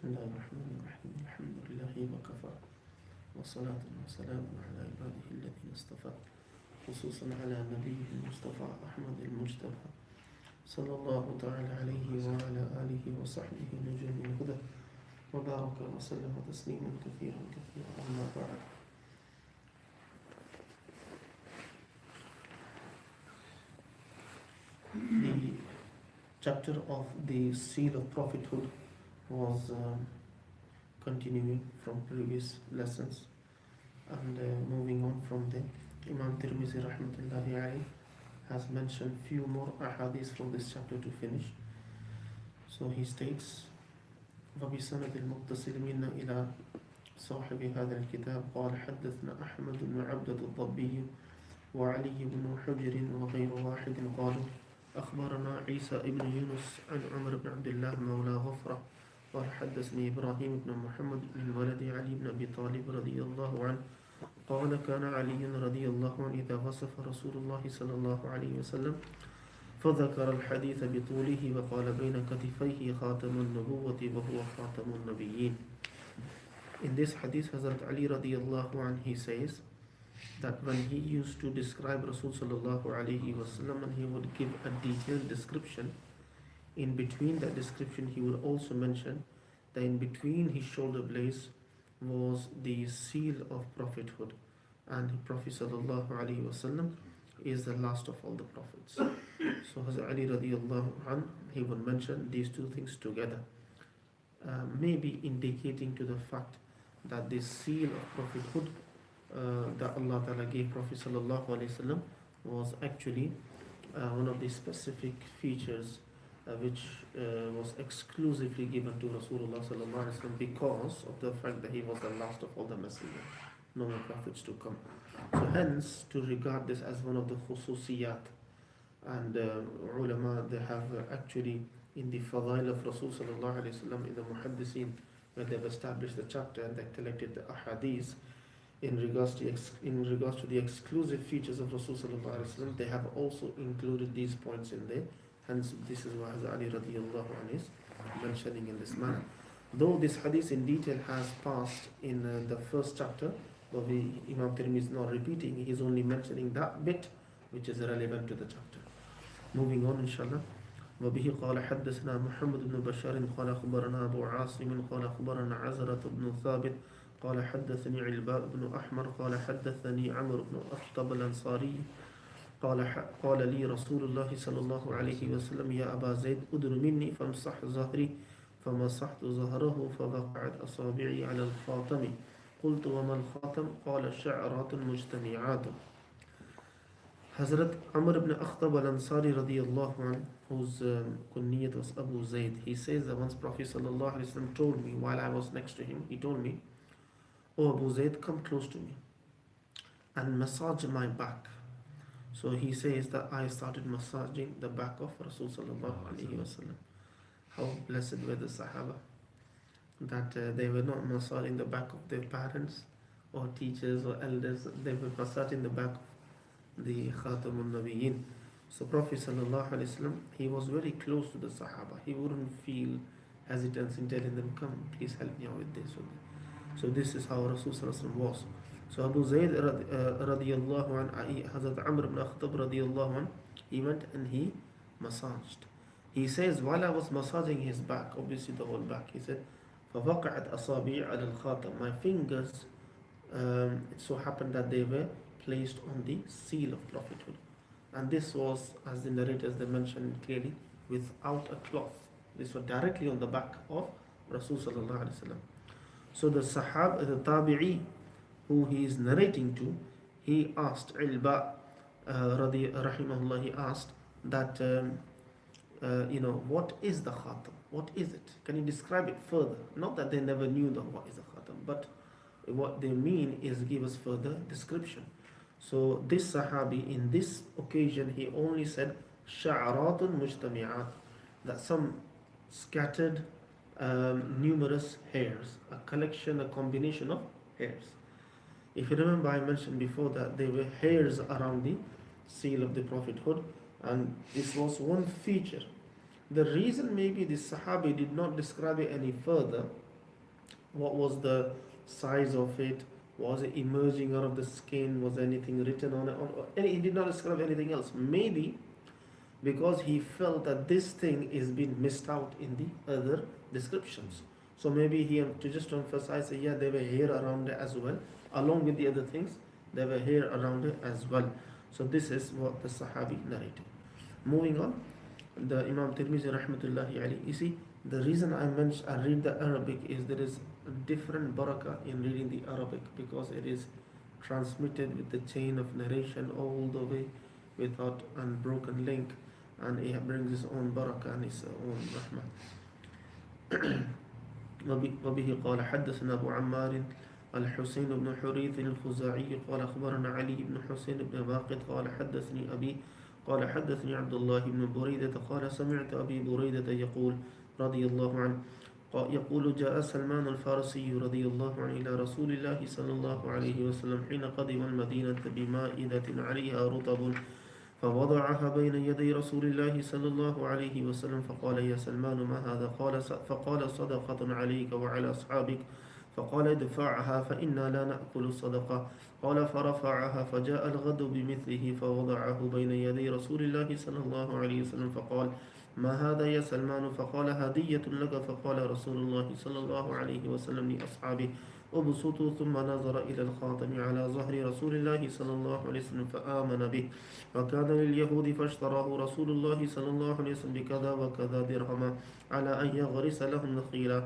بسم الله الرحمن الرحيم الحمد لله وكفى وصلاة وسلام على عباده الذين اصطفى خصوصا على نبيه المصطفى أحمد المجتبى صلى الله تعالى عليه وعلى آله وصحبه نجوم الهدى وبارك وسلم تسليما كثيرا كثيرا أما بعد. The chapter of the seal of prophethood was continuing from previous lessons, and moving on from there, Imam Tirmizi rahmatullahi alayhi has mentioned few more ahadith from this chapter to finish. So he states, وبسند المتصل منا إلى صاحب هذا الكتاب قال حدثنا أحمد بن عبدة الضبي وعلي بن حجر وغير واحد قالوا أخبرنا عيسى بن يونس عن عمر بن عبد الله مولى غفرة قال حدثني إبراهيم بن محمد بن ولد علي بن أبي طالب رضي الله عنه قال كان علي رضي الله عنه إذا وصف رسول الله صلى الله عليه وسلم فذكر الحديث بطوله وقال بين كتفيه خاتم النبوة وهو خاتم النبيين. In this hadith, Hazrat Ali radiallahu anhu, he says that when he used to describe Rasul sallallahu alayhi wasallam, and he would give a detailed description, in between that description he would also mention that in between his shoulder blades was the seal of prophethood, and Prophet sallallahu alayhi wasallam is the last of all the prophets. So Hazrat Ali radiallahu anhu, he would mention these two things together, maybe indicating to the fact that this seal of prophethood that Allah Ta'ala gave Prophet sallallahu alaihi wasallam was actually one of the specific features which was exclusively given to Rasulullah sallallahu alaihi wasallam because of the fact that he was the last of all the messengers, no more prophets to come. So hence, to regard this as one of the khususiyat, and ulama, they have actually in the fadail of Rasul sallallahu alaihi wasallam, in the muhaddiseen, where they've established the chapter and they collected the ahadith in regards to the exclusive features of Rasul sallallahu alaihi wasallam, they have also included these points in there. Hence, this is why Ali radiallahu anhu is mentioning in this manner. Though this hadith in detail has passed in the first chapter, but Imam Tirmidhi is not repeating, he is only mentioning that bit which is relevant to the chapter. Moving on, inshallah. وبه قال حدثنا محمد بن بشار قال أخبرنا أبو عاصم قال أخبرنا عزرة بن ثابت قال حدثني علباء بن أحمر قال حدثني عمرو بن أخطب الأنصاري قال لي رسول الله صلى الله عليه وسلم يا أبا زيد أدر مني فامسح ظهري فمسحت ظهره فوقعت أصابعي على الخاتم قلت وما الخاتم قال شعرات مجتمعات. Hazrat Amr ibn Akhtab al-Ansari radiyallahu anhu, whose kunniyat was Abu Zayd, he says that once Prophet sallallahu alaihi wasallam told me while I was next to him, he told me, "Oh Abu Zayd, come close to me and massage my back." So he says that I started massaging the back of Rasul sallallahu alaihi wasallam. How blessed were the Sahaba that they were not massaging the back of their parents or teachers or elders, they were massaging the back of the Khatamun Nabiyyin. So Prophet sallallahu alaihi wasallam, he was very close to the Sahaba. He wouldn't feel hesitance in telling them, "Come, please help me out with this." So this is how Rasul sallallahu alaihi wasallam was. So Abu Zayd radiyallahu anhu, Hazrat Amr ibn Akhtab radiyallahu anhu, he went and he massaged. He says, while I was massaging his back, obviously the whole back, he said, فَوَقَعَتْ أَصَابِعِ عَلَى الْخَاتَمِ. My fingers, it so happened that they were placed on the seal of prophethood. And this was, as the narrators they mentioned clearly, without a cloth. This was directly on the back of Rasul sallallahu alaihi wasallam. So the Sahab, the Tabi'i, who he is narrating to, he asked Ilba rahimahullah, he asked that what is the khatam? What is it? Can you describe it further? Not that they never knew what is the khatam, but what they mean is give us further description. So this Sahabi, in this occasion, he only said sha'aratun mujtami'at, that some scattered numerous hairs, a collection, a combination of hairs. If you remember, I mentioned before that there were hairs around the seal of the prophethood, and this was one feature. The reason maybe this Sahabi did not describe it any further What was the size of it? Was it emerging out of the skin? Was anything written on it? He did not describe anything else. Maybe because he felt that this thing is being missed out in the other descriptions. So maybe he, to just emphasize, yeah, there were hair around it as well, along with the other things, there were hair around it as well. So this is what the Sahabi narrated. Moving on, the Imam Tirmizi rahmatullahi alayhi. You see, the reason I read the Arabic is there is a different barakah in reading the Arabic because it is transmitted with the chain of narration all the way without unbroken link, and it brings its own barakah and its own rahmah. وبه قال حدثنا أبو عمار الحسين بن حريث الخزاعي قال أخبرنا علي بن حسين بن باقد قال حدثني أبي قال حدثني عبد الله بن بريدة قال سمعت أبي بريدة يقول رضي الله عنه يقول جاء سلمان الفارسي رضي الله عنه إلى رسول الله صلى الله عليه وسلم حين قدم المدينة بمائدة عليها رطب فوضعها بين يدي رسول الله صلى الله عليه وسلم فقال يا سلمان ما هذا فقال صدقة عليك وعلى أصحابك فقال ادفعها فإنا لا نأكل الصدقة قال فرفعها فجاء الغد بمثله فوضعه بين يدي رسول الله صلى الله عليه وسلم فقال ما هذا يا سلمان فقال هدية لك فقال رسول الله صلى الله عليه وسلم لأصحابه أبسطوا ثم نظر إلى الخاتم على ظهر رسول الله صلى الله عليه وسلم فآمن به وكان لليهود فاشتراه رسول الله صلى الله عليه وسلم بكذا وكذا درهما على أن يغرس لهم نخيلا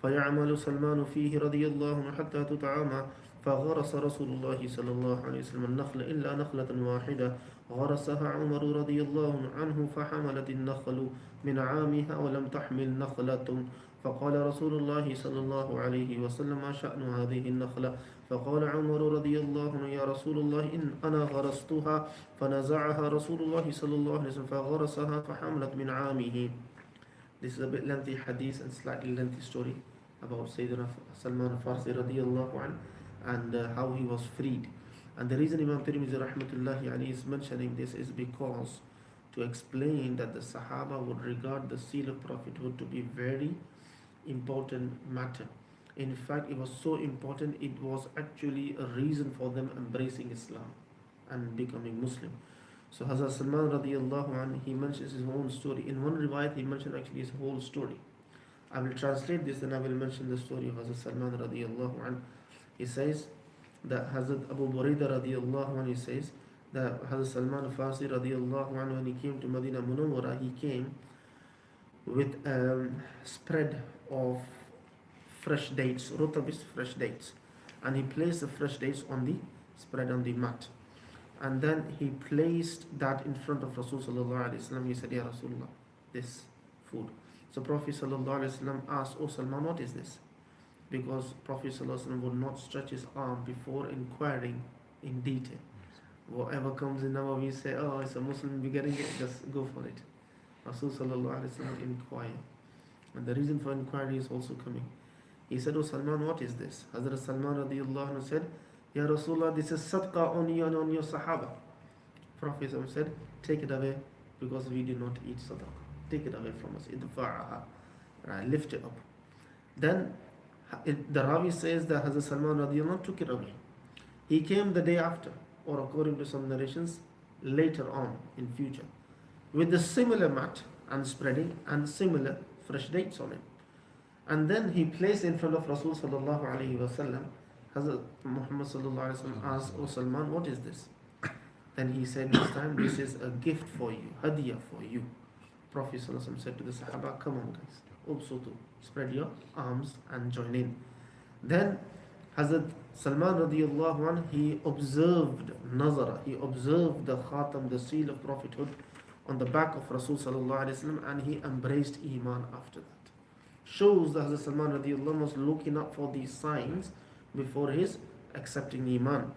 فيعمل سلمان فيه رضي الله عنه حتى تطعم فغرس رسول الله صلى الله عليه وسلم النخل إلا نخلة واحدة غرسها عمر رضي الله عنه فحملت النخل من عامها ولم تحمل نخلة فقال رسول الله صلى الله عليه وسلم ما شأن هذه النخلة فقال عمر رضي الله عنه يا رسول الله إن أنا غرستها فنزعها رسول الله صلى الله عليه وسلم فغرسها فحملت من عامه. This is a bit lengthy hadith and slightly lengthy story about Sayyidina Salman al-Farsi radiyallahu anhu and how he was freed. And the reason Imam Tirmidhi rahmatullahi alayhi is mentioning this is because to explain that the Sahaba would regard the seal of prophethood to be very important matter. In fact, it was so important, it was actually a reason for them embracing Islam and becoming Muslim. So Hazrat Salman radiyallahu anhu, he mentions his own story. In one riwayat, he mentioned actually his whole story. I will translate this and I will mention the story of Hazrat Salman radiyallahu anhu. He says that Hazrat Abu Buraidah radiyallahu anhu, he says that Hazrat Salman al-Farsi radiyallahu anhu, when he came to Medina Munawwara, he came with a spread of fresh dates, rotabis, fresh dates, and he placed the fresh dates on the spread on the mat, and then he placed that in front of Rasul sallallahu alaihi wasallam. He said, "Ya Rasulullah, this food." So Prophet sallallahu alaihi wasallam asked, "Oh Salman, what is this?" Because Prophet sallallahu alaihi wasallam would not stretch his arm before inquiring in detail. Whatever comes in now, we say, "Oh, it's a Muslim, we're getting it, just go for it." Rasul sallallahu alaihi wasallam inquired, and the reason for inquiry is also coming. He said, "Oh Salman, what is this?" Hazrat Salman radiyallahu anhu said, "Ya Rasulullah, this is sadqa on you and on your Sahaba." Prophet said, "Take it away, because we do not eat sadaqah. Take it away from us. Idfa'aha." Right, lift it up. Then the Ravi says that Hazrat Salman radiyallahu anhu took it away. He came the day after, or according to some narrations, later on in future, with the similar mat and spreading and similar fresh dates on it. And then he placed in front of Rasul sallallahu alaihi wasallam. Hazrat Muhammad sallallahu alaihi wasallam asked, "Oh Salman, what is this?" Then he said, "This time, this is a gift for you, hadiyah for you." Prophet sallallahu alaihi wasallam said to the Sahaba, "Come on guys, ubsutu, spread your arms and join in." Then Hazrat Salman radiyallahu anhu, he observed nazara, he observed the khatam, the seal of prophethood on the back of Rasul sallallahu alaihi wasallam, and he embraced Iman after that. Shows that Hazrat Salman radiyallahu anhu was looking up for these signs before his accepting Iman.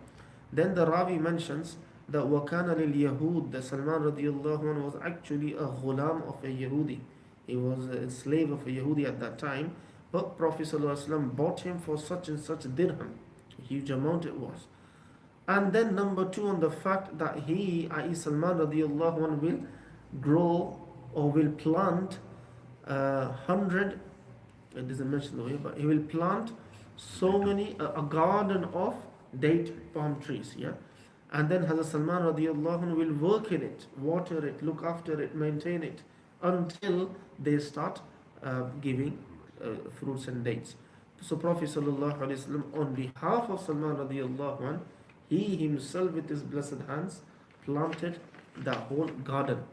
Then the Ravi mentions that وَكَانَ لِلْيَهُودِ, that Salman radiyallahu anhu was actually a ghulam of a Yahudi. He was a slave of a Yahudi at that time, but Prophet sallallahu alaihi wasallam bought him for such and such dirham, a huge amount it was. And then number two, on the fact that he, i.e. Salman radiyallahu anhu, will grow or will plant 100, it doesn't mention the way, but he will plant so many, a garden of date palm trees, yeah. And then Hazrat Salman radiallahu anhu will work in it, water it, look after it, maintain it until they start giving fruits and dates. So Prophet sallallahu alaihi wasallam, on behalf of Salman radiallahu anhu, he himself with his blessed hands planted the whole garden.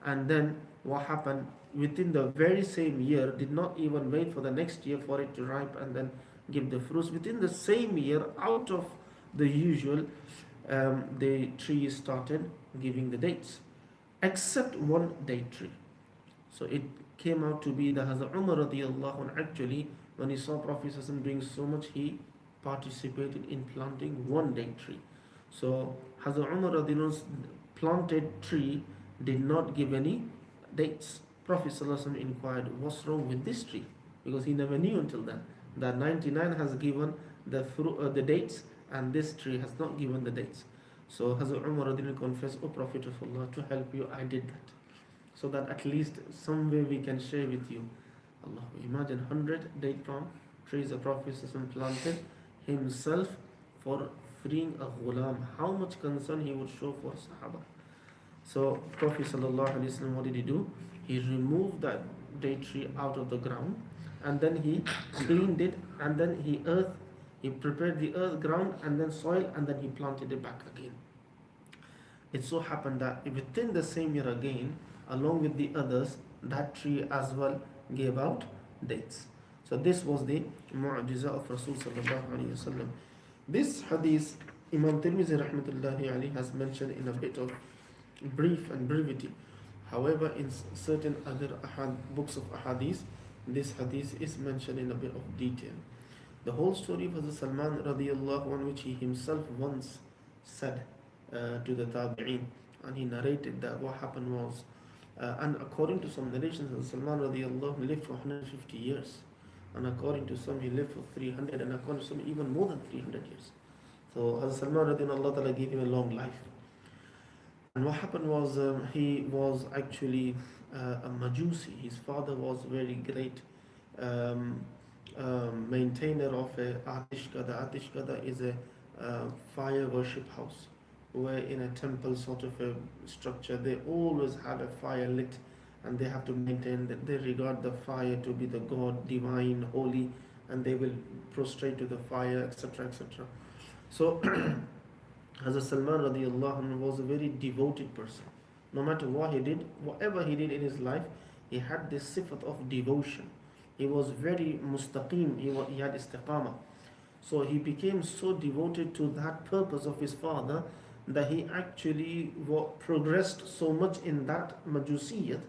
And then what happened, within the very same year, did not even wait for the next year for it to ripe and then give the fruits. Within the same year, out of the usual, the tree started giving the dates, except one date tree. So it came out to be the Hazrat Umar radiallahu anhu, actually, when he saw Prophet doing so much, he participated in planting one date tree. So Hazrat Umar radiallahu anhu's planted tree did not give any dates. Prophet inquired, what's wrong with this tree? Because he never knew until then that 99 has given the fruit, the dates, and this tree has not given the dates. So Hazrat Umar confessed, O Prophet of Allah, to help you, I did that. So that at least some way we can share with you. Allah, imagine 100 date palm trees the Prophet planted himself for freeing a ghulam. How much concern he would show for Sahaba. So Prophet ﷺ, what did he do? He removed that date tree out of the ground, and then he cleaned it, and then he prepared the earth, ground, and then soil, and then he planted it back again. It so happened that within the same year again, along with the others, that tree as well gave out dates. So this was the mu'jiza of Rasul sallallahu alaihi wasallam. This hadith, Imam Tirmidhi rahmatullahi alayhi has mentioned in a bit of brief and brevity. However, in certain other books of ahadith, this hadith is mentioned in a bit of detail. The whole story of Hazrat Salman radiallahu anhu, which he himself once said to the tabi'een, and he narrated that what happened was, and according to some narrations, Hazrat Salman radiallahu anhu lived for 150 years, and according to some he lived for 300, and according to some even more than 300 years. So Hazrat Salman radiallahu anhu gave him a long life. And what happened was, he was actually a Majusi. His father was very great maintainer of a Atishgada. Atishgada is a fire worship house, where in a temple sort of a structure, they always had a fire lit, and they have to maintain that they regard the fire to be the God, divine, holy, and they will prostrate to the fire, etc., etc. So Hazrat Salman radiallahu anhu was a very devoted person. No matter what he did, whatever he did in his life, he had this sifat of devotion. He was very mustaqim, he had istiqamah. So he became so devoted to that purpose of his father that he actually progressed so much in that majusiyat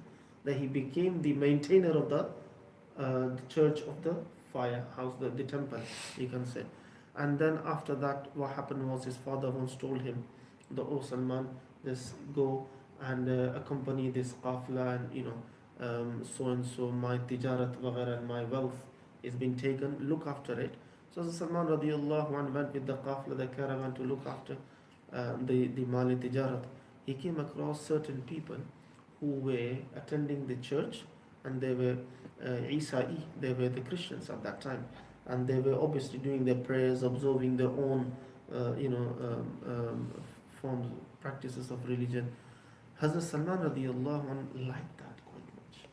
that he became the maintainer of the church of the firehouse, the temple, you can say. And then after that, what happened was his father once told him, "O Salman, just go and accompany this qafla, and so and so, my tijarat waghaira, and my wealth is being taken, look after it." So Salman radiallahu anhu went with the qafla, the caravan, to look after the mali tijarat. He came across certain people who were attending the church, and they were Isa'i, they were the Christians at that time, and they were obviously doing their prayers, observing their own forms, practices of religion. Hazrat Salman radiallahu anhu liked that quite much,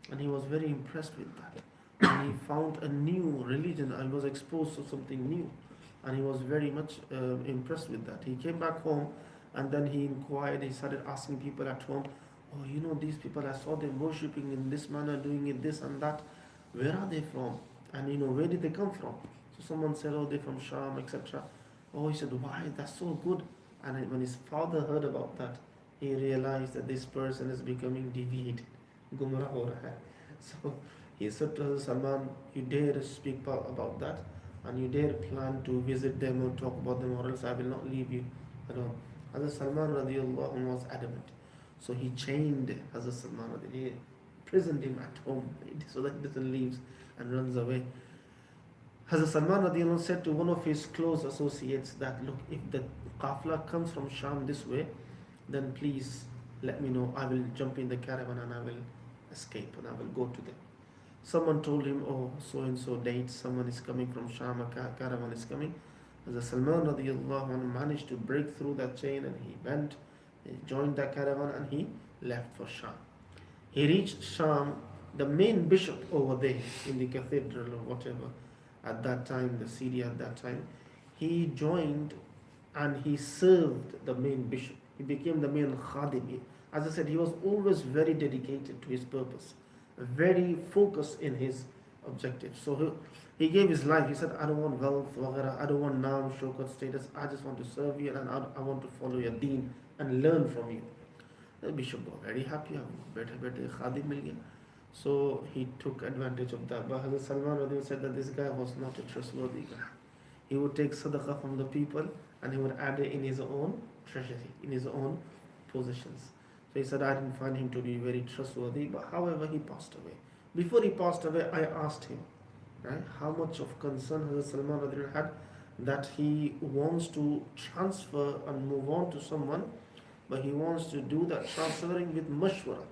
and he was very impressed with that. And he found a new religion and was exposed to something new, and he was very much impressed with that. He came back home, and then he inquired, he started asking people at home, "Oh, these people, I saw them worshipping in this manner, doing it this and that. Where are they from? And where did they come from?" So someone said, "Oh, they're from Sham, etc." Oh, he said, "Why? That's so good." And when his father heard about that, he realized that this person is becoming deviated. Gumrah ho raha hai. So he said to Hazrat Salman, "You dare speak about that, and you dare plan to visit them or talk about them, or else I will not leave you alone." Hazrat Salman radiallahu anhu was adamant. So he chained Hazrat Salman radiallahu anhu. He imprisoned him at home so that he doesn't leave and runs away. Hazrat Salman radiallahu anhu said to one of his close associates that, "Look, if the qafla comes from Sham this way, then please let me know. I will jump in the caravan and I will escape and I will go to them." Someone told him, oh, so and so date, someone is coming from Sham, a caravan is coming. As Salman radiallahu anhu managed to break through that chain, and he went, he joined that caravan, and he left for Sham. He reached Sham, the main bishop over there in the cathedral or whatever at that time, the city at that time. He joined and he served the main bishop. He became the main khadim. As I said, he was always very dedicated to his purpose, very focused in his objective. So he gave his life. He said, I don't want wealth, I don't want naam, shaukat, status. I just want to serve you, and I want to follow your deen and learn from you. The bishop was very happy. So he took advantage of that. But Hazrat Salman Radi said that this guy was not a trustworthy guy. He would take sadaqah from the people and he would add it in his own treasury, in his own possessions. So he said, I didn't find him to be very trustworthy, but however, he passed away. Before he passed away, I asked him, right, how much of concern Hazrat Salman Radi had that he wants to transfer and move on to someone, but he wants to do that transferring with mashwara.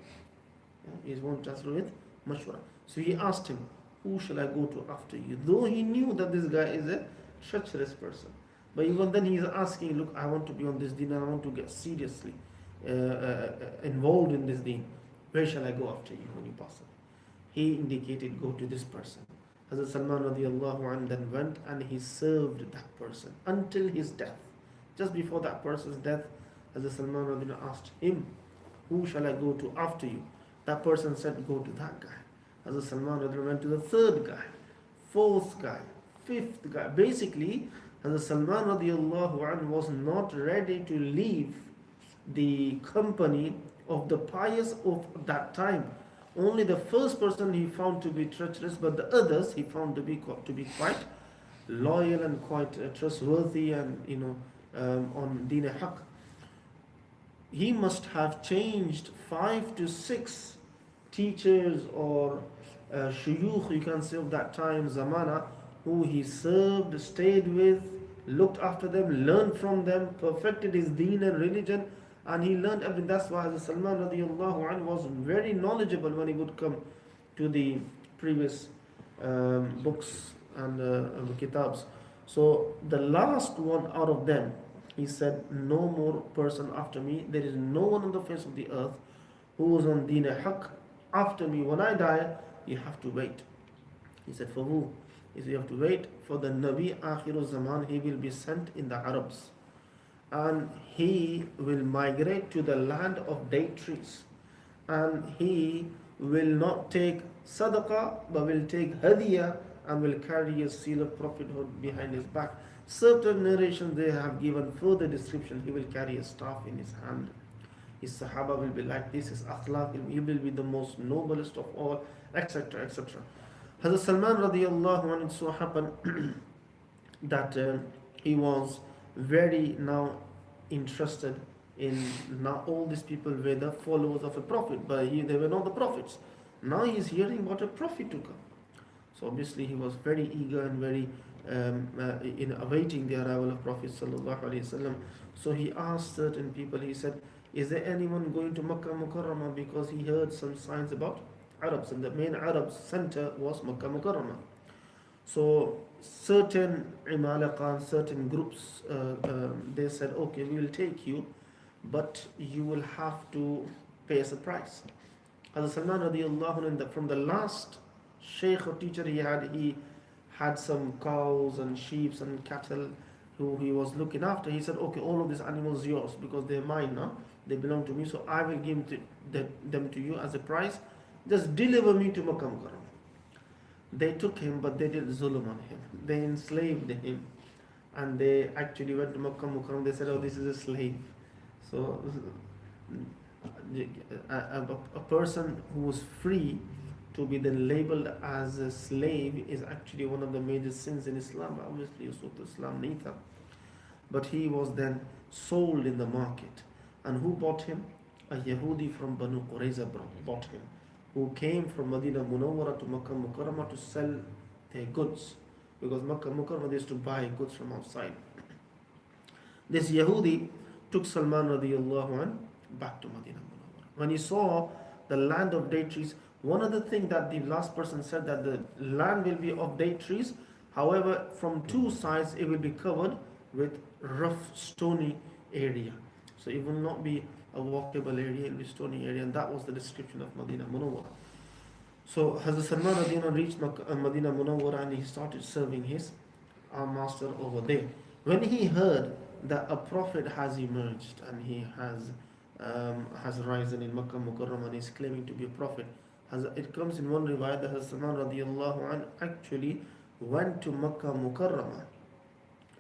He wants to transfer with mashwara. So he asked him, who shall I go to after you? Though he knew that this guy is a treacherous person. But even then he is asking, look, I want to be on this deen and I want to get seriously involved in this deen. Where shall I go after you when you pass away? He indicated, go to this person. Hazrat Salman radiallahu anhu then went and he served that person until his death. Just before that person's death, Hazrat Salman radiallahu anhu asked him, who shall I go to after you? That person said, go to that guy. Hazrat Salman radiallahu anhu went to the third guy, fourth guy, fifth guy. Basically, Hazrat Salman radiallahu anhu was not ready to leave the company of the pious of that time. Only the first person he found to be treacherous, but the others he found to be quite loyal and quite trustworthy and on Deen Haq. He must have changed 5 to 6 teachers or shuyukh, you can say, of that time, zamana, who he served, stayed with, looked after them, learned from them, perfected his deen and religion, and he learned everything. That's why Hazrat Salman radiallahu anhu was very knowledgeable when he would come to the previous books and kitabs. So the last one out of them, he said, no more person after me. There is no one on the face of the earth who is on Deen Haq after me. When I die, you have to wait. He said, for who? He said, you have to wait for the Nabi Akhiru Zaman. He will be sent in the Arabs. And he will migrate to the land of date trees. And he will not take sadaqah, but will take hadiyah and will carry a seal of prophethood behind his back. Certain narrations they have given further description. He will carry a staff in his hand. His Sahaba will be like this. His akhlaq, he will be the most noblest of all, etc. etc. Hazrat Salman radiallahu anhu, it so happened that he was very now interested in, now all these people were the followers of a prophet, but they were not the prophets. Now he is hearing about a prophet to come. So obviously he was very eager and very in awaiting the arrival of Prophet sallallahu alaihi wasallam. So he asked certain people, he said, is there anyone going to Makkah Mukarramah? Because he heard some signs about Arabs, and the main Arab center was Makkah Mukarramah. So certain Imalaqa, certain groups, they said, okay, we will take you, but you will have to pay us a price. Hazrat Salman radiallahu anhu, from the last sheikh or teacher he had some cows and sheep and cattle who he was looking after. He said, okay, all of these animals yours because they're mine now, they belong to me, so I will give them to you as a price. Just deliver me to Makkah Mukarramah. They took him, but they did zulm on him. They enslaved him, and they actually went to Makkah Mukarramah. They said, oh, this is a slave. So a person who was free to be then labeled as a slave is actually one of the major sins in Islam. Obviously, Islam neither. But he was then sold in the market. And who bought him? A Yahudi from Banu Qurayza bought him, who came from Medina Munawwara to Makkah Mukarramah to sell their goods. Because Makkah Mukarramah they used to buy goods from outside. This Yahudi took Salman radiallahu anhu back to Medina Munawwara. When he saw the land of date trees, One other thing that the last person said, that the land will be of date trees. However, from two sides it will be covered with rough stony area. So it will not be a walkable area, it will be stony area, and that was the description of Medina Munawwara. So Hazrat Salman Radina reached Medina Munawwara and he started serving his master over there. When he heard that a prophet has emerged and he has risen in Makkah Mukarramah and is claiming to be a prophet, it comes in one riwayat that Hazrat Salman radiallahu anh actually went to Makkah Mukarramah.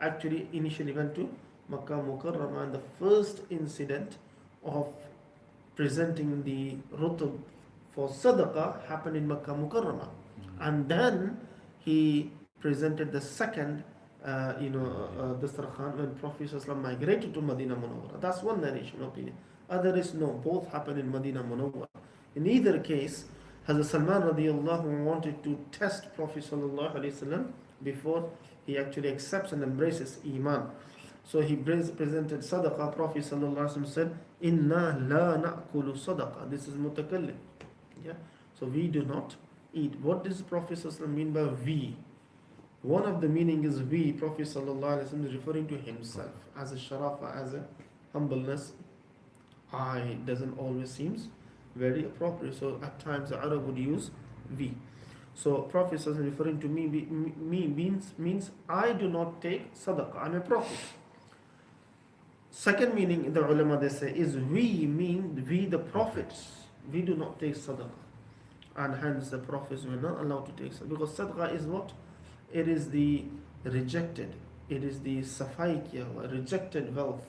Actually, initially went to Makkah Mukarramah, and the first incident of presenting the rutub for sadaqah happened in Makkah Mukarramah. And then he presented the second Dastarkhan when Prophet ﷺ migrated to Medina Munawwara. That's one narration opinion. Other is no, both happened in Medina Munawwara. In either case, Hazrat Salman radiallahu wanted to test Prophet ﷺ before he actually accepts and embraces Iman. So he presented sadaqah. Prophet ﷺ said, Inna la na'kulu sadaqah. This is mutakallim. Yeah? So we do not eat. What does Prophet ﷺ mean by we? One of the meaning is we. Prophet ﷺ is referring to himself as a sharafa, as a humbleness. I doesn't always seems very appropriate. So at times the Arab would use we. So Prophet ﷺ referring to me means I do not take sadaqah. I'm a prophet. Second meaning, the ulama they say, is we we the prophets. We do not take sadaqah. And hence the prophets were not allowed to take sadaqah. Because sadaqah is what? It is the rejected. It is the safaikia, rejected wealth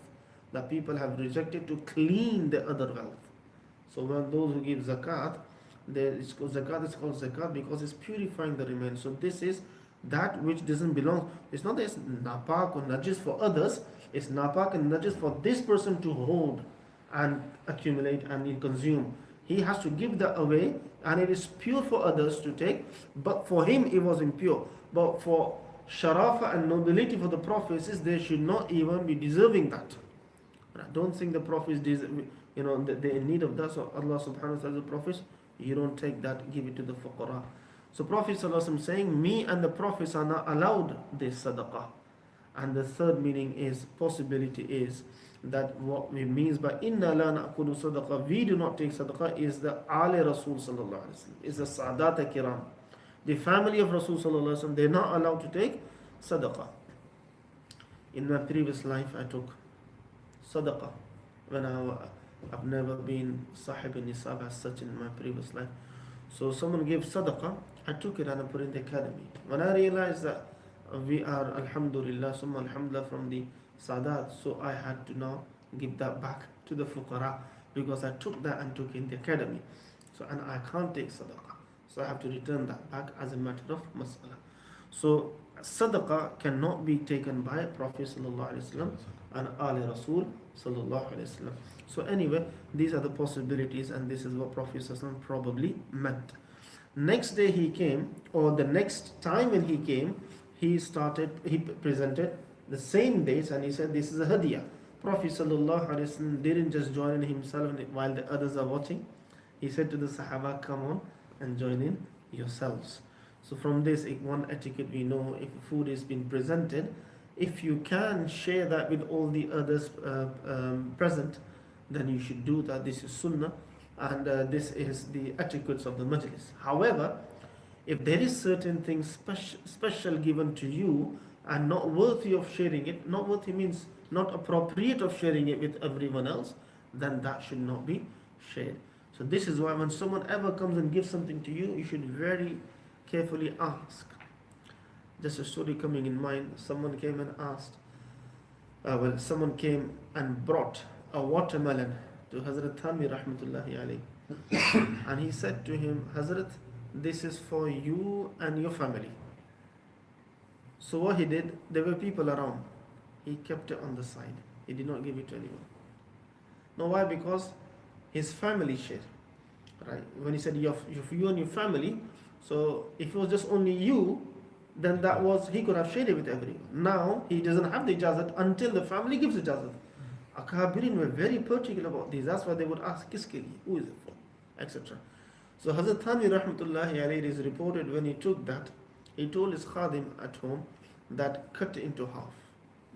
that people have rejected to clean the other wealth. So when those who give zakat, zakat is called zakat because it's purifying the remains. So this is that which doesn't belong. It's not that it's napak or najis for others. It's napak and najis for this person to hold and accumulate and consume. He has to give that away, and it is pure for others to take, but for him it was impure. But for sharafa and nobility for the prophets, they should not even be deserving that. I don't think the prophets they're in need of that. So Allah subhanahu wa ta'ala tells the prophets, you don't take that, give it to the fuqara. So Prophet ﷺ saying, me and the prophets are not allowed this sadaqah. And the third meaning is, possibility is, that what we means by inna la na'kulu sadaqah, we do not take sadaqah, is the Ali Rasul sallallahu alaihi wasallam, is the Sadat Kiram. The family of Rasul sallallahu alaihi wasallam, they're not allowed to take sadaqah. In my previous life, I took sadaqah when I've never been sahib in nisab as such in my previous life. So someone gave sadaqah, I took it and I put it in the academy. When I realized that we are alhamdulillah, summa alhamdulillah from the Sadat, so I had to now give that back to the fuqara because I took that and took it in the academy. So and I can't take sadaqah. So I have to return that back as a matter of mas'ala. So sadaqah cannot be taken by Prophet sallallahu alaihi wasallam and Ali Rasul sallallahu alaihi wasallam. So anyway, these are the possibilities, and this is what Prophet sallallahu alaihi wasallam probably meant. Next day he came, or the next time when he came, he presented the same dates, and he said this is a hadiyah. Prophet sallallahu alaihi wasallam didn't just join in himself while the others are watching. He said to the Sahaba, come on and join in yourselves. So from this one etiquette we know, if food is being presented, if you can share that with all the others present, then you should do that. This is sunnah, and this is the etiquettes of the majlis. However, if there is certain things special given to you and not worthy of sharing it, not worthy means not appropriate of sharing it with everyone else, then that should not be shared. So this is why when someone ever comes and gives something to you, you should very carefully ask. Just a story coming in mind, someone came and asked, someone came and brought a watermelon to Hazrat Thanvi rahmatullahi alayhi. And he said to him, Hazrat, this is for you and your family. So what he did, there were people around. He kept it on the side. He did not give it to anyone. Now why? Because his family shared. Right? When he said you and your family, so if it was just only you, then that was, he could have shared it with everyone. Now he doesn't have the ijazat until the family gives ijazat. Akabirin were very particular about this. That's why they would ask, kiske liye, who is it for, etc. So Hazrat Thani rahmatullahi alayhi is reported when he took that, he told his khadim at home that cut into half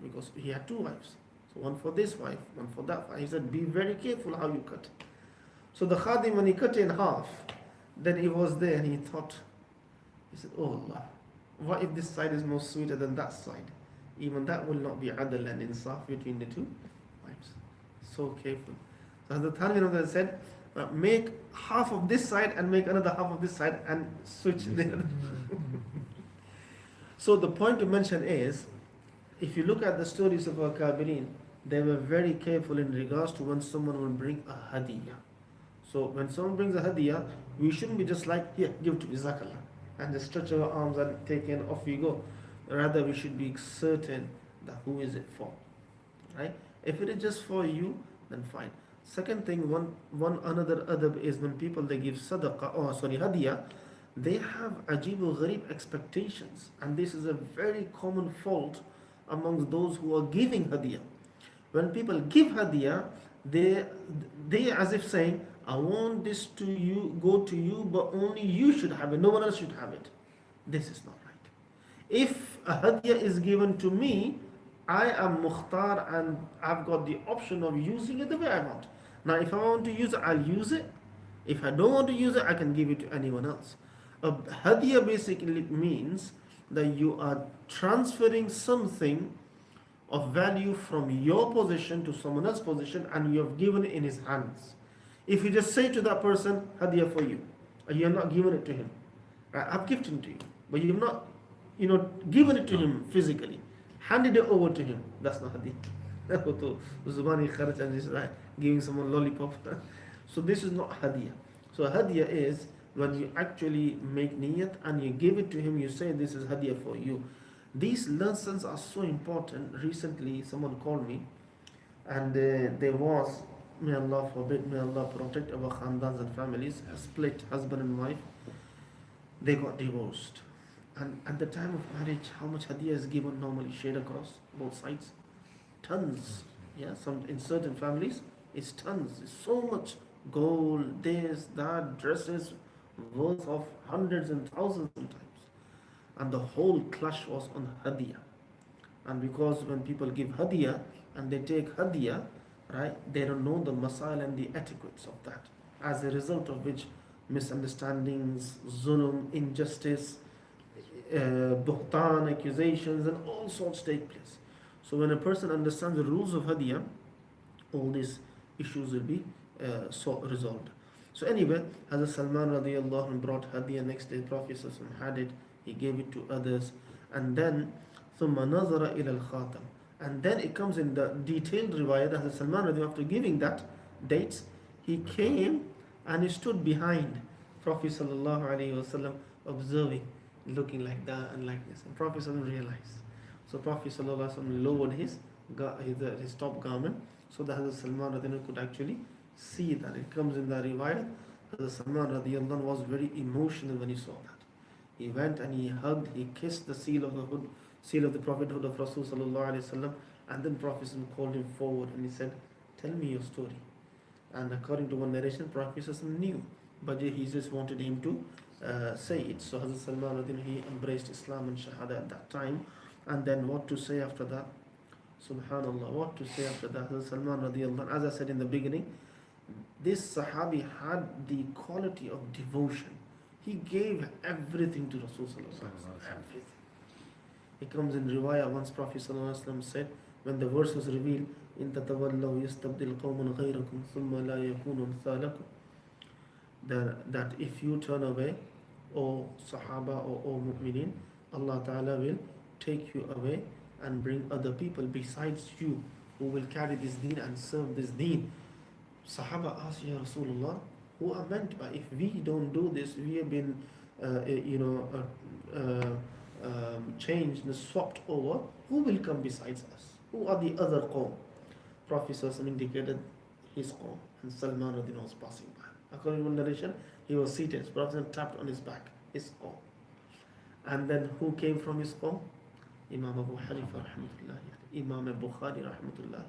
because he had two wives. So one for this wife, one for that wife. He said, be very careful how you cut. So the khadim, when he cut in half, then he was there and he thought, he said, oh Allah, what if this side is more sweeter than that side? Even that will not be adl and insaf between the two wives. So careful. So Hazrat Thani said, make half of this side and make another half of this side and switch the other. So the point to mention is, if you look at the stories of our Kabirin, they were very careful in regards to when someone will bring a hadiyah. So when someone brings a hadiyah, we shouldn't be just like, here, give it to Jazakallah, and just stretch our arms and take it, off we go. Rather, we should be certain that who is it for, right? If it is just for you, then fine. Second thing, one another adab is when people they give hadiyah, they have ajibu gharib expectations, and this is a very common fault amongst those who are giving hadiyah. When people give hadiyah, they as if saying, I want this to you, go to you, but only you should have it, no one else should have it. This is not right. If a hadiyah is given to me, I am mukhtar and I've got the option of using it the way I want. Now if I want to use it, I'll use it. If I don't want to use it, I can give it to anyone else. A hadiyah basically means that you are transferring something of value from your possession to someone else's possession, and you have given it in his hands. If you just say to that person, hadiyah for you, you have not given it to him. I've gifted it to you, but you have not, given it to him physically. Handed it over to him. That's not hadiyah. Zubani kharaj and is like giving someone lollipop. So this is not hadiyah. So hadiyah is when you actually make niyat and you give it to him, you say this is hadiyah for you. These lessons are so important. Recently someone called me and there was, may Allah forbid, may Allah protect our khandans and families, a split husband and wife. They got divorced. And at the time of marriage, how much hadiyah is given normally shared across both sides? Tons. Yeah, in certain families, it's tons. It's so much gold, this, that, dresses, worth of hundreds and thousands sometimes. And the whole clash was on hadiyah. And because when people give hadiyah and they take hadiyah, right, they don't know the masail and the etiquettes of that. As a result of which, misunderstandings, zulm, injustice, buhtan, accusations, and all sorts take place. So when a person understands the rules of hadiyah, all these issues will be resolved. So anyway, Hazrat Salman radiallahu anh brought hadiyah. Next day Prophet had it, he gave it to others, and then ثُمَّ نَظَرَ إِلَى الْخَاتَمِ. And then it comes in the detailed riwayah that Hazrat Salman radiallahu anh, after giving that dates, he came and he stood behind Prophet sallallahu alaihi wasallam, observing, looking like that and like this. And Prophet sallallahu realized. So Prophet sallallahu alaihi wasallam lowered his top garment so that Hazrat Salman radiallahu anh could actually see that. It comes in the riwayah. Hazrat Salman radiallahu anh was very emotional when he saw that. He went and he hugged, he kissed the seal of the prophethood of Rasul sallallahu alaihi wasallam, and then Prophet called him forward and he said, tell me your story. And according to one narration, Prophet knew, but he just wanted him to say it. So Hazrat Salman he embraced Islam and Shahada at that time. And then what to say after that? Subhanallah, what to say after that? Hazrat Salman radiallahu anh, as I said in the beginning, this Sahabi had the quality of devotion. He gave everything to Rasul sallallahu alaihi wasallam, everything. It comes in riwayah, once Prophet sallallahu alaihi wasallam said, when the verse was revealed, إِن تَتَوَلَّوْا يَسْتَبْدِلْ قَوْمٌ غَيْرَكُمْ ثُمَّ لَا يَكُونُ أَمْثَالَكُمْ, that if you turn away, O Sahaba or O Mu'mineen, Allah Ta'ala will take you away and bring other people besides you who will carry this deen and serve this deen. Sahaba asked, Ya Rasulullah, who are meant by, if we don't do this, we have been changed and swapped over, who will come besides us? Who are the other qawm? Prophet indicated his qawm, and Salman radiallahu was passing by. According to one narration, he was seated, Prophet tapped on his back, his qawm. And then who came from his qawm? Imam Abu Hanifa rahmatullahi, Imam Bukhari rahmatullahi,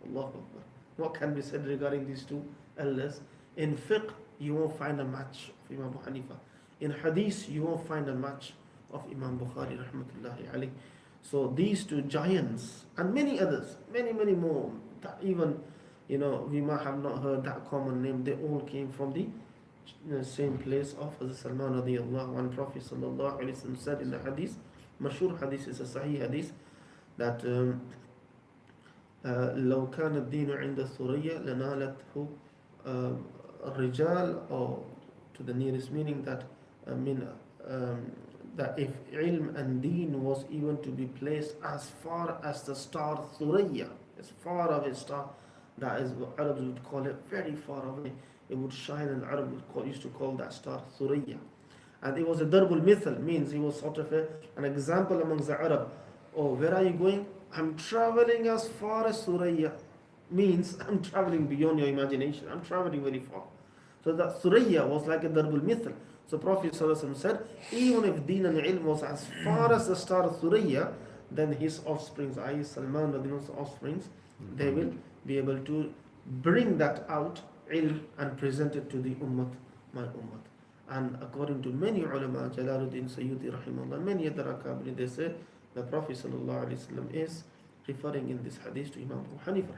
Allahu Akbar. What can be said regarding these two elders? In fiqh, you won't find a match of Imam Abu Hanifa. In hadith, you won't find a match of Imam Bukhari rahmatullahi alayh. So these two giants and many others, many more, that even we might have not heard that common name, they all came from the same place of Hazrat Salman radiallahu anhu. Prophet sallallahu alayhi wasallam said in the hadith, mashhur hadith, is a sahih hadith, that لو كان الدين عند الثريا لنالته الرجال, or to the nearest meaning, that that if ilm and deen was even to be placed as far as the star Thuraya, as far away star, that is what Arabs would call it, very far away, it would shine, and Arab used to call that star Thuraya. And it was a darbul mithal, means it was sort of an example amongst the Arab. Oh, where are you going? I'm traveling as far as Thuraya. Means I'm traveling beyond your imagination. I'm traveling very far. So that Thuraya was like a darbul mithal. So Prophet ﷺ said, even if deen and ilm was as far as the star Thuraya, then his offsprings, i.e. Salman Radin's offsprings, they will be able to bring that out, ilm, and present it to the ummah, my ummah. And according to many ulama, Jalaluddin Sayyidi rahimahullah, many other akabri, they say the Prophet ﷺ is referring in this hadith to Imam Abu Hanifa.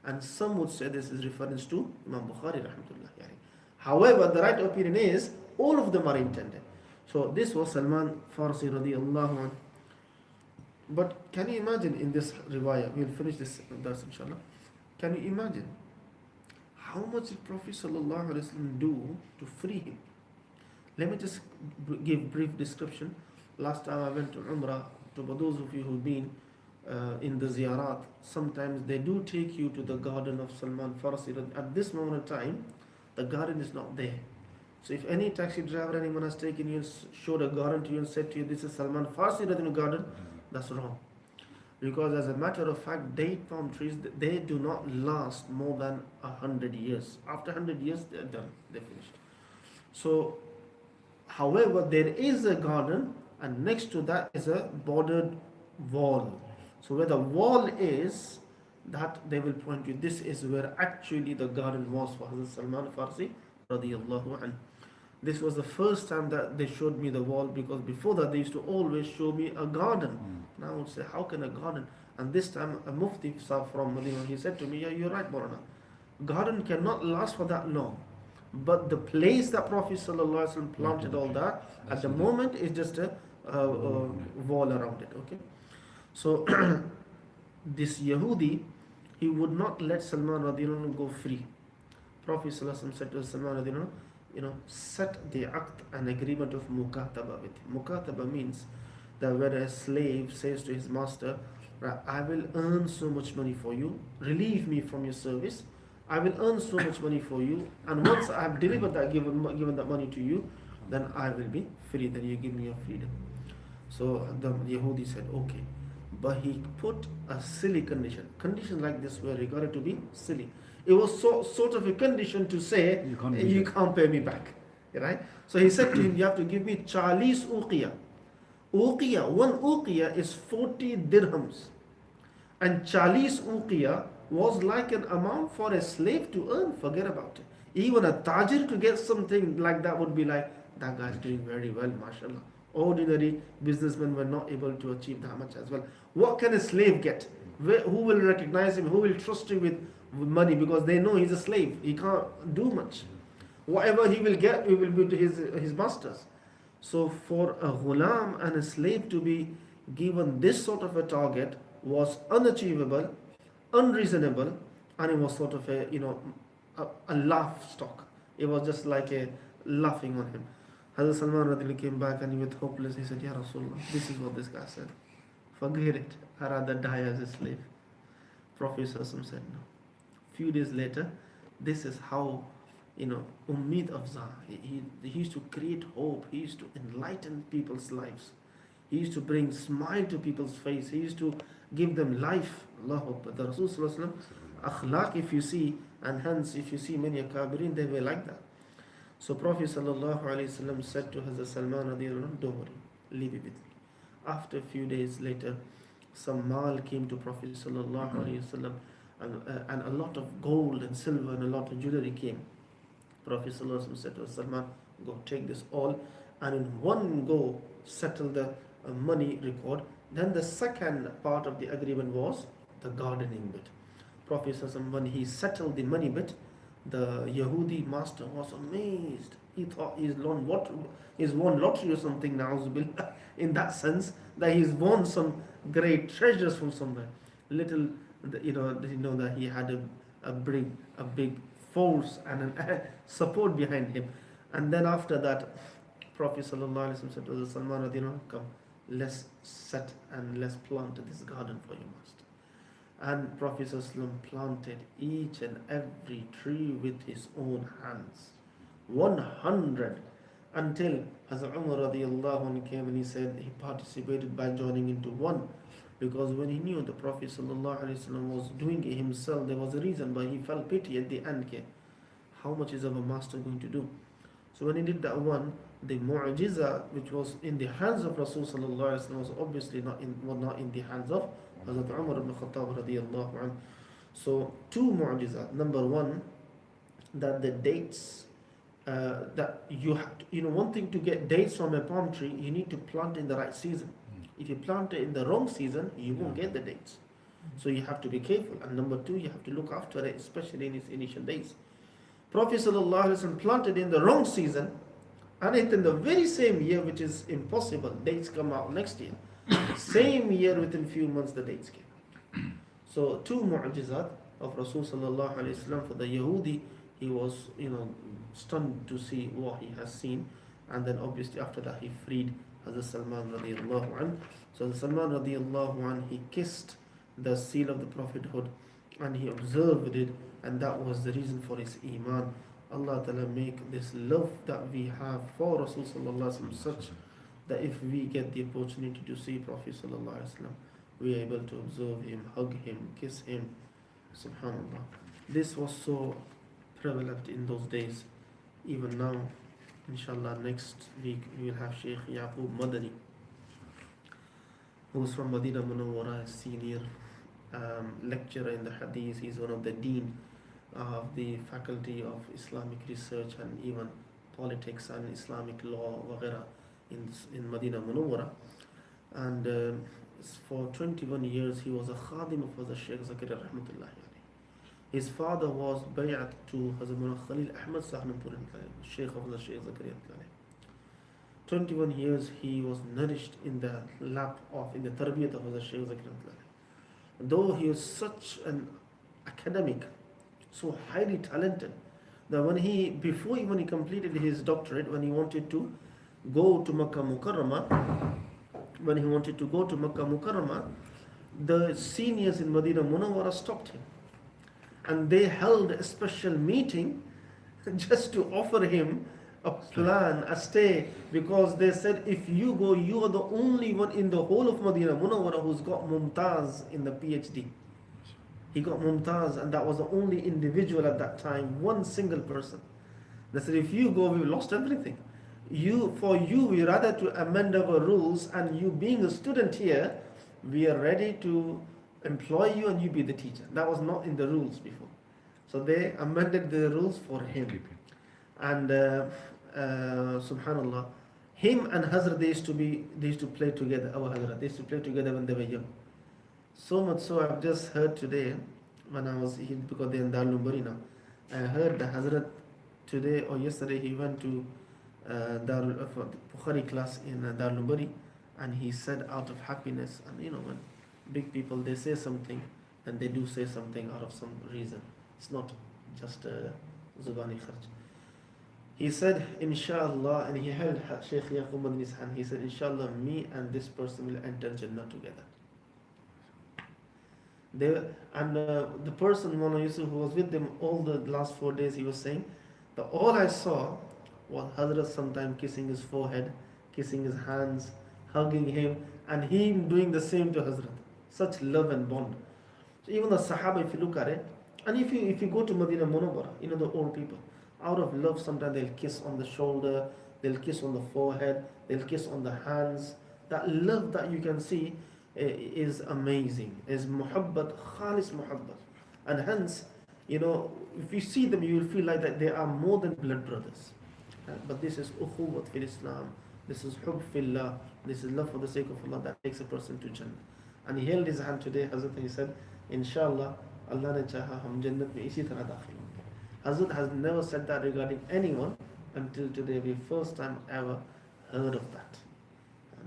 And some would say this is reference to Imam Bukhari rahmatullah. However, the right opinion is all of them are intended. So this was Salman Farsi radiallahu anhu. But can you imagine in this riwayah, we'll finish this dars inshallah. Can you imagine how much did Prophet sallallahu alaihi wasallam do to free him? Let me just give brief description. Last time I went to Umrah, to those of you who've been in the ziyarat, sometimes they do take you to the garden of Salman Farsi. At this moment in time, the garden is not there. So if any taxi driver, anyone has taken you, showed a garden to you and said to you, this is Salman Farsi garden, that's wrong. Because as a matter of fact, date palm trees, they do not last more than 100 years. After 100 years, they're done, they're finished. So, however, there is a garden, and next to that is a bordered wall. So where the wall is, that they will point you, this is where actually the garden was for Hazrat Salman Farsi radiyallahu anhu. This was the first time that they showed me the wall, because before that they used to always show me a garden. Now I would say, how can a garden? And this time a mufti from Medina, he said to me, yeah, you're right, Morana. Garden cannot last for that long. But the place that Prophet ﷺ planted all that, at the moment is just a wall around it. Okay. So this Yahudi, he would not let Salman radiallahu anhu go free. Prophet ﷺ said to Salman radiallahu anhu, set the act, an agreement of mukataba with him. Mukataba means that where a slave says to his master, I will earn so much money for you, relieve me from your service, I will earn so much money for you, and once I have delivered that, given that money to you, then I will be free, then you give me your freedom. So the Yahudi said, okay. But he put a silly condition. Conditions like this were regarded to be silly. It was sort of a condition to say, you can't pay me back. Right? So he said to him, you have to give me 40 uqiyah. Uqiyah, one uqiyah is 40 dirhams. And 40 uqiyah was like an amount for a slave to earn. Forget about it. Even a tajir to get something like that would be like, that guy's doing very well, mashallah. Ordinary businessmen were not able to achieve that much as well. What can a slave get? Who will recognize him? Who will trust him with money? Because they know he's a slave. He can't do much. Whatever he will get, it will be to his masters. So for a ghulam and a slave to be given this sort of a target was unachievable, unreasonable, and it was sort of a laugh stock. It was just like a laughing on him. Hazrat Salman Radhili came back and he was hopeless. He said, Ya Rasulullah, this is what this guy said. Forget it. I rather die as a slave. Prophet said no. Few days later, this is how, Ummid Afza, he used to create hope. He used to enlighten people's lives. He used to bring smile to people's face. He used to give them life. Allahu Akbar. The Rasul akhlaq, if you see, and hence if you see many akabirin, they were like that. So Prophet ﷺ said to Hazrat Salman, don't worry, leave it with me. After a few days later, some mal came to Prophet ﷺ, and a lot of gold and silver and a lot of jewelry came. Prophet ﷺ said to Salman, go take this all and in one go settle the money record. Then the second part of the agreement was the gardening bit. Prophet ﷺ, when he settled the money bit, the Yahudi master was amazed. He thought he's won lottery or something now, in that sense, that he's won some great treasures from somewhere. Little, that he had a big force and a support behind him. And then after that, Prophet ﷺ said to the Salman, come, let's set and let's plant this garden for you, master. And Prophet ﷺ planted each and every tree with his own hands. 100, until Hazrat Umar radiallahu anhu came and he said he participated by joining into one, because when he knew the Prophet ﷺ was doing it himself, there was a reason, but he felt pity at the end. How much is our master going to do? So when he did that one, the mu'jiza which was in the hands of Rasul ﷺ was obviously not in the hands of Hazrat Umar ibn Khattab radiallahu anhu. So two mu'jiza. Number one, that the dates, that you have to, one thing to get dates from a palm tree, you need to plant in the right season. If you plant it in the wrong season, you won't get the dates. So you have to be careful. And number two, you have to look after it, especially in its initial days. Prophet ﷺ planted in the wrong season, and it in the very same year, which is impossible. Dates come out next year. Same year, within few months, the dates came. So two mu'jizat of Rasul sallallahu alaihi wasallam. For the Yahudi, he was stunned to see what he has seen, and then obviously after that he freed Hazrat Salman radiallahu anh. So the Salman radiallahu anh, he kissed the seal of the prophethood and he observed it, and that was the reason for his iman. Allah Ta'ala make this love that we have for Rasul sallallahu alaihi wasallam such that if we get the opportunity to see Prophet sallallahu alaihi wasallam, we are able to observe him, hug him, kiss him. Subhanallah. This was so prevalent in those days. Even now, inshallah, next week we will have Sheikh Yaqub Madani, who is from Madinah Munawwara, a senior lecturer in the Hadith. He's one of the dean of the faculty of Islamic research and even politics and Islamic law in Madinah Munawwara. And for 21 years he was a khadim of Hazrat Sheikh Zakaria rahmatullahi alayhi. His father was bay'at to Hazrat Mullah Khalil Ahmad Sahnapur, Sheikh of Hazrat Sheikh Zakaria. 21 years he was nourished in the lap of, in the tarbiyat of Hazrat Sheikh Zakaria. Though he was such an academic, so highly talented, that before he completed his doctorate, when he wanted to go to Makkah Mukarramah, the seniors in Madinah Munawwara stopped him, and they held a special meeting just to offer him a plan, a stay, because they said, if you go, you are the only one in the whole of Madinah Munawwara who's got Mumtaz in the PhD. He got Mumtaz, and that was the only individual at that time, one single person. They said, if you go, we've lost everything. For you, we rather to amend our rules, and you being a student here, we are ready to employ you and you be the teacher. That was not in the rules before. So they amended the rules for him. And subhanallah, him and Hazrat, they used to play together. Our Hazrat, they used to play together when they were young. So much so, I've just heard today, when I was here, because they're in Darul Bari now, I heard the Hazrat today or yesterday, he went to Bukhari class in Darul Bari, and he said out of happiness, and when big people, they say something, and they do say something out of some reason. It's not just Zubani Kharj. He said, Inshallah, and he held Sheikh Yaqub in his hand. He said, Inshallah, me and this person will enter Jannah together. The person, Mawlana Yusuf, who was with them all the last 4 days, he was saying that all I saw was Hazrat sometime kissing his forehead, kissing his hands, hugging him, and him doing the same to Hazrat. Such love and bond. So even the Sahaba, if you look at it, and if you go to Madinah Munawwara, the old people, out of love, sometimes they'll kiss on the shoulder, they'll kiss on the forehead, they'll kiss on the hands. That love that you can see is amazing, is muhabbat, khalis muhabbat. And hence, You know, if you see them, you will feel like that they are more than blood brothers. But this is ukhuwat fil Islam, this is hub fillah, this is love for the sake of Allah that takes a person to Jannah. And he held his hand today, Hazrat, he said, Inshallah, Allah ne chaha hum Jannat mein isi tarah dakhil honge. Hazrat has never said that regarding anyone until today. We first time ever heard of that.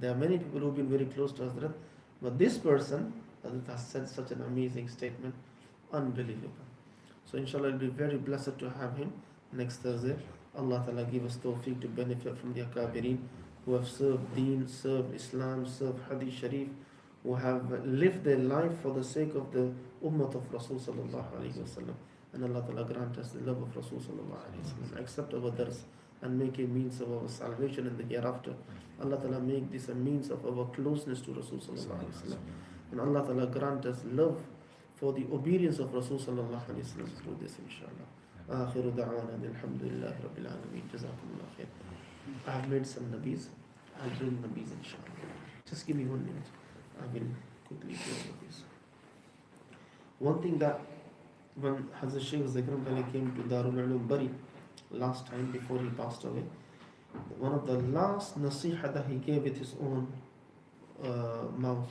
There are many people who've been very close to Hazrat, but this person, Hazrat has said such an amazing statement, unbelievable. So inshallah, it'll be very blessed to have him next Thursday. Allah Ta'ala give us tawfiq to benefit from the Akabirin who have served Deen, served Islam, served Hadith Sharif, who have lived their life for the sake of the Ummah of Rasul Sallallahu Alaihi Wasallam. And Allah Ta'ala grant us the love of Rasul Sallallahu Alaihi Wasallam, accept our dars and make a means of our salvation in the hereafter. Allah Ta'ala make this a means of our closeness to Rasul Sallallahu Alaihi Wasallam. And Allah Ta'ala grant us love for the obedience of Rasul Sallallahu Alaihi Wasallam through this, inshallah. آخر دعوانا الحمد لله رب العالمين جزاكم الله خير. I have made some nabis. I'll bring nabis inshallah. Just give me 1 minute. I will quickly do nabis. One thing that when Hazrat Shaykh Zakram Bali came to Darul Ulum Bari last time before he passed away, one of the last nasiha that he gave with his own mouth,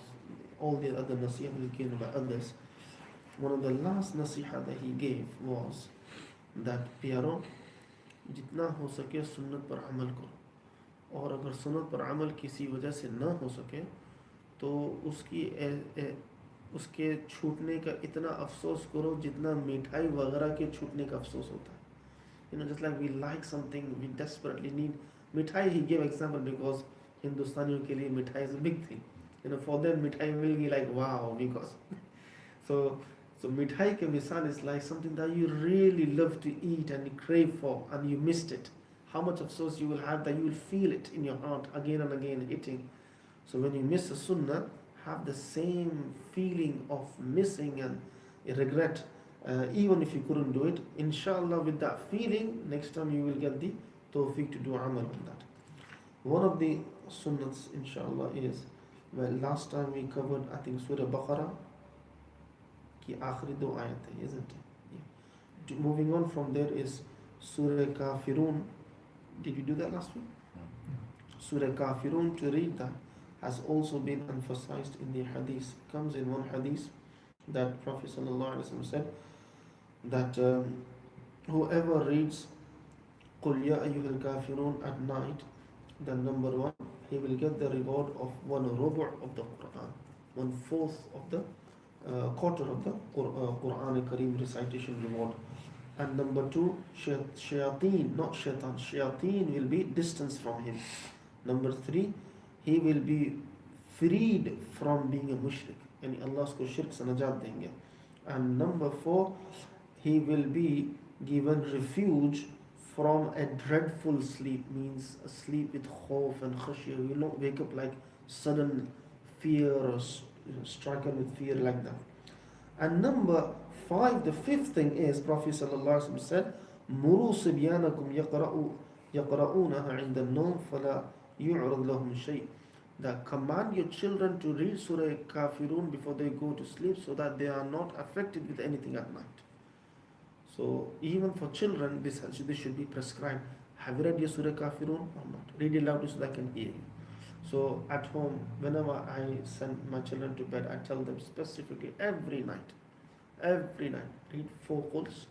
all the other nasiha he gave by others, one of the last nasiha that he gave was that प्यारों जितना हो सके सुन्नत पर अमल करो, और अगर सुन्नत पर अमल किसी वजह से ना हो सके तो उसके छूटने का इतना अफसोस करो जितना मिठाई वगैरह के छूटने का अफसोस होता है. You know, just like we like something, we desperately need मिठाई. He gave example because हिंदुस्तानियों के लिए मिठाई is a big thing. You know, for them मिठाई will be like wow, because so mithai ke misal is like something that you really love to eat and you crave for and you missed it. How much of sauce you will have that you will feel it in your heart again and again eating. So when you miss a sunnah, have the same feeling of missing and regret, even if you couldn't do it. Inshallah, with that feeling, next time you will get the tawfiq to do amal on that. One of the sunnahs, inshallah, is, well, last time we covered, I think, Surah Baqarah की आखिरी 2 आयत है, isn't it? Yeah. Moving on from there is Surah Kafirun. Did you do that last week? Surah Kafirun, to read that has also been emphasized in the hadith. It comes in one hadith that Prophet ﷺ said that whoever reads قُلْ يَا أَيُّهَا الْكَافِرُونَ at night, then number 1, he will get the reward of 1/4 of the Quran, 1/4 of the quarter of the Quran Kareem recitation reward. And number 2, shayateen, not shaitan, shayateen will be distanced from him. Number 3, he will be freed from being a mushrik, and Allah's ko shirk se najat denge. And number 4, he will be given refuge from a dreadful sleep, means a sleep with khawf and khashya. You will not wake up like sudden fear or stricken with fear like that. And number 5, the 5th thing is, Prophet ﷺ said, Muru sibyanakum yaqra'unaha 'inda an-nawm fala yu'rad lahum shay'. That command your children to read Surah Kafirun before they go to sleep so that they are not affected with anything at night. So even for children, this should be prescribed. Have you read your Surah Kafirun or not? Read it loudly so that I can hear you. So at home, whenever I send my children to bed, I tell them specifically every night, read 4 quls,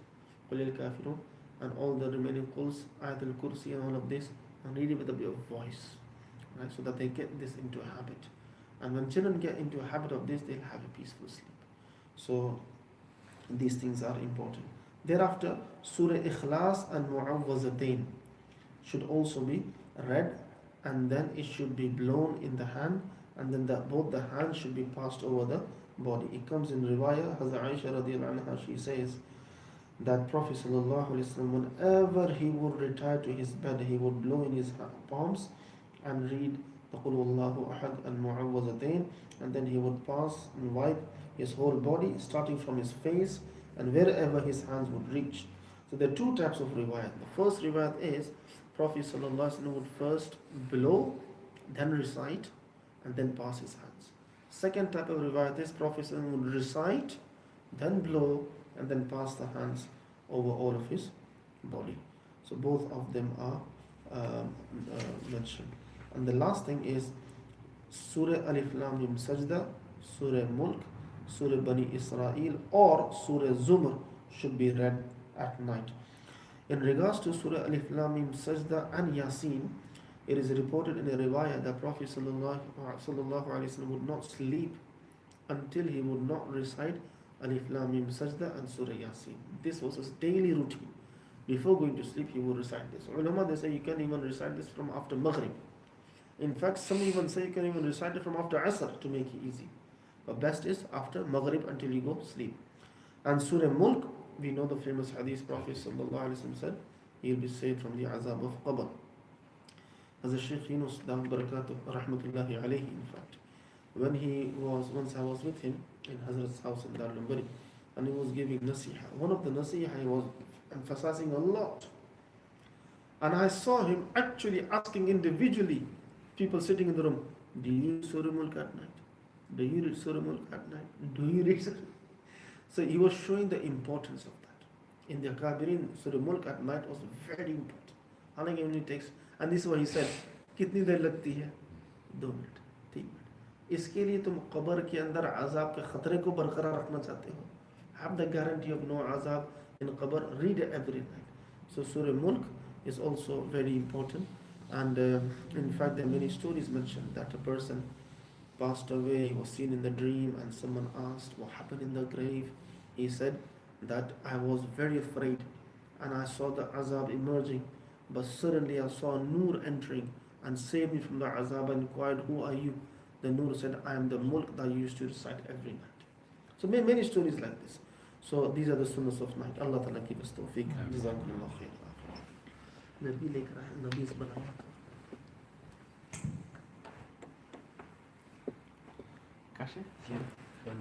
Qul al-Kafirun, and all the remaining quls, Ayat al-Kursi and all of this, and read it with a bit of voice, right, so that they get this into a habit. And when children get into a habit of this, they'll have a peaceful sleep. So these things are important. Thereafter, Surah Ikhlas and Mu'awwazatayn should also be read, and then it should be blown in the hand, and then both the hands should be passed over the body. It comes in riwayah, Hazrat Aisha radiyallahu anha, she says that Prophet sallallahu alaihi wasallam, whenever he would retire to his bed, he would blow in his palms and read the Qul Huwallahu Ahad and Mu'awwazatayn, and then he would pass and wipe his whole body, starting from his face and wherever his hands would reach. So there are 2 types of riwayat. The first riwayat is Prophet ﷺ would first blow, then recite, and then pass his hands. Second type of riwayat is Prophet ﷺ would recite, then blow, and then pass the hands over all of his body. So both of them are mentioned. And the last thing is Surah Alif Lam Mim Sajda, Surah Mulk, Surah Bani Israel, or Surah Zumr should be read at night. In regards to Surah Alif Lam Mim Sajda and Yasin, it is reported in a riwayah that Prophet ﷺ would not sleep until he would not recite Alif Lam Mim Sajda and Surah Yasin. This was his daily routine. Before going to sleep, he would recite this. Ulama, they say you can even recite this from after Maghrib. In fact, some even say you can even recite it from after Asr to make it easy. But best is after Maghrib until you go sleep. And Surah Mulk, we know the famous hadith Prophet ﷺ said, he'll be saved from the azab of Qabr. As a Shaykh Yunus Dam Barakatuh Rahmatullahi alayhi, in fact, once I was with him in Hazrat's house in Darul Bari, and he was giving nasiha. One of the nasiha he was emphasizing a lot. And I saw him actually asking individually, people sitting in the room, do you read Surah Mulk at night? Do you read Surah Mulk at night? Do you read Surah? So he was showing the importance of that. In the Akabirin, Surah Mulk at night was very important. How long it takes? And this is what he said, कितनी देर लगती है? 2 minute, 3 minute. इसके लिए तुम कब्र के अंदर अजाब के खतरे को बरकरार रखना चाहते हो. Have the guarantee of no azab in qabr, read it every night. So Surah Mulk is also very important. And in fact, there are many stories mentioned that a person passed away, he was seen in the dream, and someone asked what happened in the grave. He said that I was very afraid and I saw the azab emerging, but suddenly I saw Noor entering and saved me from the azab and inquired, who are you? The Noor said, I am the Mulk that you used to recite every night. So many stories like this. So these are the sunnahs of night. Allah Ta'ala give us tawfiq. Jazakumullah khair. Nabi lekar hai, Nabi is banawa. Kashe? Yeah.